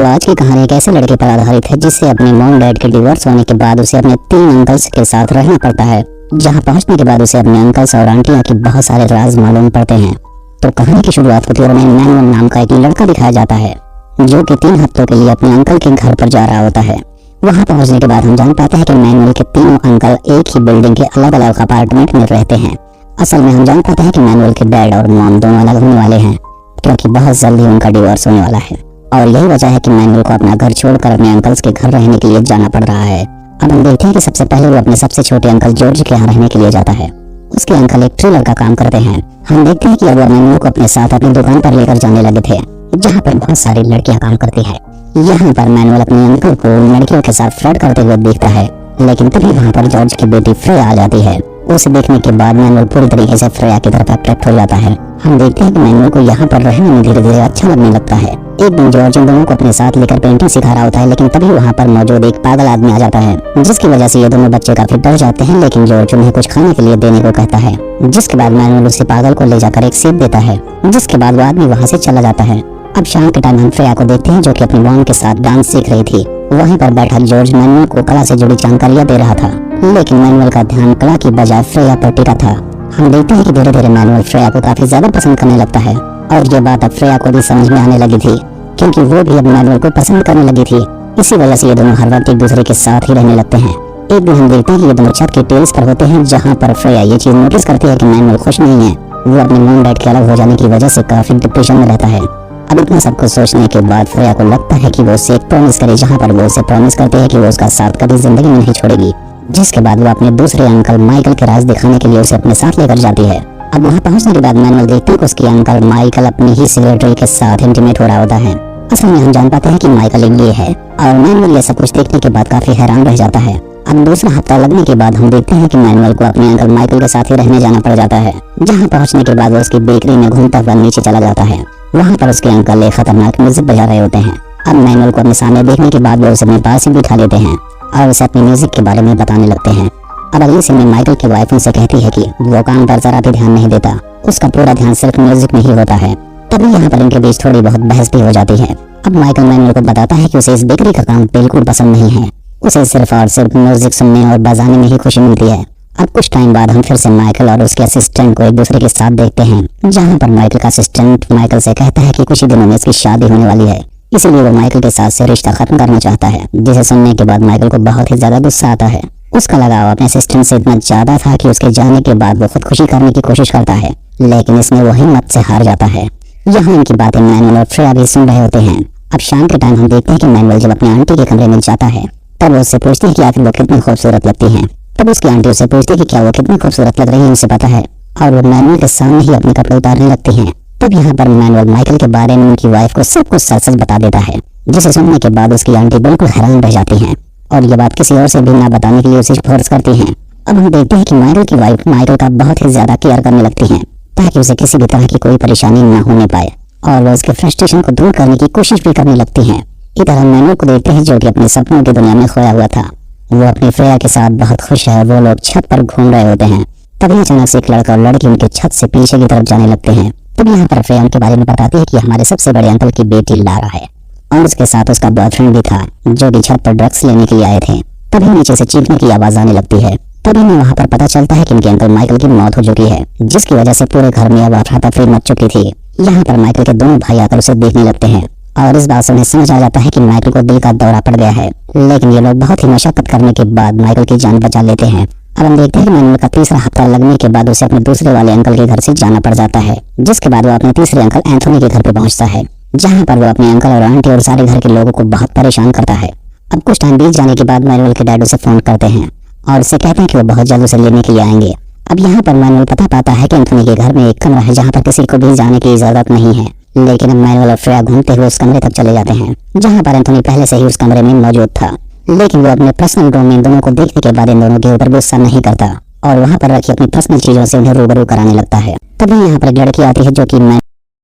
आज की कहानी एक ऐसे लड़के पर आधारित है जिससे अपने मॉम डैड के डिवोर्स होने के बाद उसे अपने 3 अंकल्स के साथ रहना पड़ता है, जहां पहुंचने के बाद उसे अपने अंकल्स और आंटियों की बहुत सारे राज मालूम पड़ते हैं। तो कहानी की शुरुआत होती है और उन्हें मैनुअल नाम का एक लड़का दिखाया जाता है जो कि 3 हफ्तों के लिए अपने अंकल के घर पर जा रहा होता है। वहां पहुंचने के बाद हम जान पाते हैं कि मैनुअल के तीनों अंकल एक ही बिल्डिंग के अलग अलग अपार्टमेंट में रहते हैं। असल में हम जान पाते हैं कि मैनुअल के डैड और मॉम दोनों अलग होने वाले हैं क्योंकि बहुत जल्दी उनका डिवोर्स होने वाला है, और यही वजह है कि मैनुअल को अपना घर छोड़कर अपने अंकल्स के घर रहने के लिए जाना पड़ रहा है। अब हम देखते हैं कि सबसे पहले वो अपने सबसे छोटे अंकल जॉर्ज के यहाँ रहने के लिए जाता है। उसके अंकल एक ट्रेलर का काम करते हैं। हम देखते हैं कि अब वो मैनुअल को अपने साथ अपनी दुकान पर लेकर जाने लगे थे, जहाँ पर बहुत सारी लड़कियां काम करती है। यहाँ पर मैनुअल अपने अंकल को लड़कियों के साथ फ्लर्ट करते हुए देखता है, लेकिन तभी वहाँ पर जॉर्ज की बेटी फ्रेया आ जाती है। उसे देखने के बाद मैनुअल पूरी तरीके से फ्रेया की तरफ अट्रैक्ट हो जाता है। हम देखते हैं कि मैनुअल को यहाँ पर रहने में धीरे धीरे अच्छा लगने लगता है। एक दिन जॉर्ज इन दोनों को अपने साथ लेकर पेंटिंग सिखा रहा होता है, लेकिन तभी वहाँ पर मौजूद एक पागल आदमी आ जाता है, जिसकी वजह से ये दोनों बच्चे काफी डर जाते हैं। लेकिन जॉर्ज उन्हें कुछ खाने के लिए देने को कहता है, जिसके बाद मैनुअल उसे पागल को ले जाकर एक सेब देता है, जिसके बाद वो आदमी वहाँ से चला जाता है। अब शाम के टाइम हम फ्रेया को देखते हैं जो कि अपनी मॉम के साथ डांस सीख रही थी। वहीं पर बैठा जॉर्ज मैनुअल को कला से जुड़ी जानकारियां दे रहा था, लेकिन मैनुअल का ध्यान कला की बजाय फ्रेया पर टिका था। हम देखते हैं कि धीरे धीरे मैनुअल फ्रेया को काफी ज्यादा पसंद करने लगता है, और ये बात अब फ्रेया को भी समझ में आने लगी थी क्योंकि वो भी अब मैनुअल को पसंद करने लगी थी। इसी वजह से ये दोनों हर वक्त एक दूसरे के साथ ही रहने लगते हैं। एक दिन हम देखते हैं कि ये दोनों छत के टेरेस पर होते हैं, जहाँ पर फ्रेया ये चीज नोटिस करती है कि मैनुअल खुश नहीं है। वो अपने मॉम डैड के अलग हो जाने की वजह से काफी डिप्रेशन में रहता है। अब इतना सब कुछ सोचने के बाद फ्रेया को लगता है कि वो उसे एक प्रॉमिस करे, जहाँ पर वो उसे प्रॉमिस करते हैं कि वो उसका साथ कभी जिंदगी में नहीं छोड़ेगी। जिसके बाद वो अपने दूसरे अंकल माइकल के राज दिखाने के लिए उसे अपने साथ लेकर जाती है। अब वहाँ पहुँचने के बाद मैनुअल देखते हैं कि उसके अंकल माइकल अपनी ही सेक्रेटरी के साथ इंटीमेट हो रहा होता है। असल में हम जान पाते हैं कि माइकल एक गे है, और मैनुअल ये सब कुछ देखने के बाद काफी हैरान रह जाता है। अब दूसरा हफ्ता लगने के बाद हम देखते हैं कि मैनुअल को अपने अंकल माइकल के साथ ही रहने जाना पड़ जाता है, जहाँ पहुँचने के बाद वो उसकी बेकरी में घूमता हुआ नीचे चला जाता है। वहाँ पर उसके अंकल एक खतरनाक म्यूजिक बजा रहे होते हैं। अब मैनुअल को अपने सामने देखने के बाद वो उसे अपने पास ही बिठा लेते हैं और उसे अपनी म्यूजिक के बारे में बताने लगते हैं। अब अगले सीन में माइकल की वाइफ उनसे कहती है कि वो काम पर जरा भी ध्यान नहीं देता, उसका पूरा ध्यान सिर्फ म्यूजिक में ही होता है। तभी यहाँ पर इनके बीच थोड़ी बहुत बहस भी हो जाती है। अब माइकल मैनुअल को बताता है कि उसे इस बेकरी का काम बिल्कुल पसंद नहीं है, उसे सिर्फ और सिर्फ म्यूजिक सुनने और बजाने में ही खुशी मिलती है। अब कुछ टाइम बाद हम फिर से माइकल और उसके असिस्टेंट को एक दूसरे के साथ देखते हैं, जहाँ पर माइकल का असिस्टेंट माइकल से कहता है कि कुछ ही दिनों में इसकी शादी होने वाली है, इसीलिए वो माइकल के साथ से रिश्ता खत्म करना चाहता है। जिसे सुनने के बाद माइकल को बहुत ही ज्यादा गुस्सा आता है। उसका लगाव अपने असिस्टेंट से इतना ज्यादा था कि उसके जाने के बाद वो खुदकुशी करने की कोशिश करता है, लेकिन इसमें वो हिम्मत से हार जाता है। यहाँ इनकी बातें मैनुअल और फ्रेया भी सुन रहे होते हैं। अब शाम के टाइम हम देखते हैं कि मैनुअल जब अपनी आंटी के कमरे में जाता है, तब वो उससे पूछती है कि आखिर वो कितनी खूबसूरत लगती है। तब उसकी आंटी उससे पूछती है कि क्या वो कितनी खूबसूरत लग रही है, उसे पता है, और वो मैनुअल के सामने ही अपने कपड़े उतारने लगती हैं। तब यहाँ पर मैनुअल माइकल के बारे में उनकी वाइफ को सब कुछ सच सच बता देता है, जिसे सुनने के बाद उसकी आंटी बिल्कुल हैरान रह जाती हैं और ये बात किसी और से भी ना बताने के लिए उसे फोर्स करती हैं। अब हम देखते हैं कि माइकल की वाइफ माइकल का बहुत ही ज्यादा केयर करने लगती हैं, ताकि उसे किसी भी तरह की कोई परेशानी न होने पाए, और वो उसके फ्रस्ट्रेशन को दूर करने की कोशिश भी करने लगती हैं। इधर हम मैनुअल को देखते हैं जो कि अपने सपनों की दुनिया में खोया हुआ था। वो अपनी फ्रेया के साथ बहुत खुश है। वो लोग छत पर घूम रहे होते हैं। तभी अचानक से एक लड़का और लड़की उनके छत से पीछे की तरफ जाने लगते हैं। तब यहाँ पर फ्रेया उनके बारे में बताती है कि हमारे सबसे बड़े अंकल की बेटी लारा है, और उसके साथ उसका बॉयफ्रेंड भी था जो कि छत पर ड्रग्स लेने के लिए आए थे। तभी नीचे से चीखने की आवाज आने लगती है। तभी हमें वहाँ पर पता चलता है कि इनके अंकल माइकल की मौत हो चुकी है, जिसकी वजह से पूरे घर में अब अफरा-तफरी मच चुकी थी। यहाँ पर माइकल के दोनों भाई आकर उसे देखने लगते हैं, और इस बात से उन्हें समझ आ जाता है कि माइकल को दिल का दौरा पड़ गया है, लेकिन ये लोग बहुत ही मशक्कत करने के बाद माइकल की जान बचा लेते हैं। अब हम देखते हैं कि मैनुअल का तीसरा हफ्ता लगने के बाद उसे अपने दूसरे वाले अंकल के घर से जाना पड़ जाता है, जिसके बाद वो अपने तीसरे अंकल एंथोनी के घर पे पहुंचता है, जहाँ पर वो अपने अंकल और आंटी और सारे घर के लोगों को बहुत परेशान करता है। अब कुछ टाइम बीत जाने के बाद मैनुअल के डैड उसे फोन करते हैं और उससे कहते हैं कि वो बहुत जल्द उसे लेने के लिए आएंगे। अब यहाँ पर मैनुअल पता पाता है कि एंथोनी के घर में एक कमरा है जहाँ पर किसी को भी जाने की इजाजत नहीं है, लेकिन अब मैनुअल और फ्रेया घूमते हुए उस कमरे तक चले जाते हैं, जहाँ पर एंथोनी पहले से ही उस कमरे में मौजूद था। लेकिन वो अपने पर्सनल रूम में इन दोनों को देखने के बाद इन दोनों के ऊपर गुस्सा नहीं करता और वहाँ पर रखी अपनी पर्सनल चीजों से उन्हें रूबरू कराने लगता है। तभी यहाँ पर एक लड़की आती है जो कि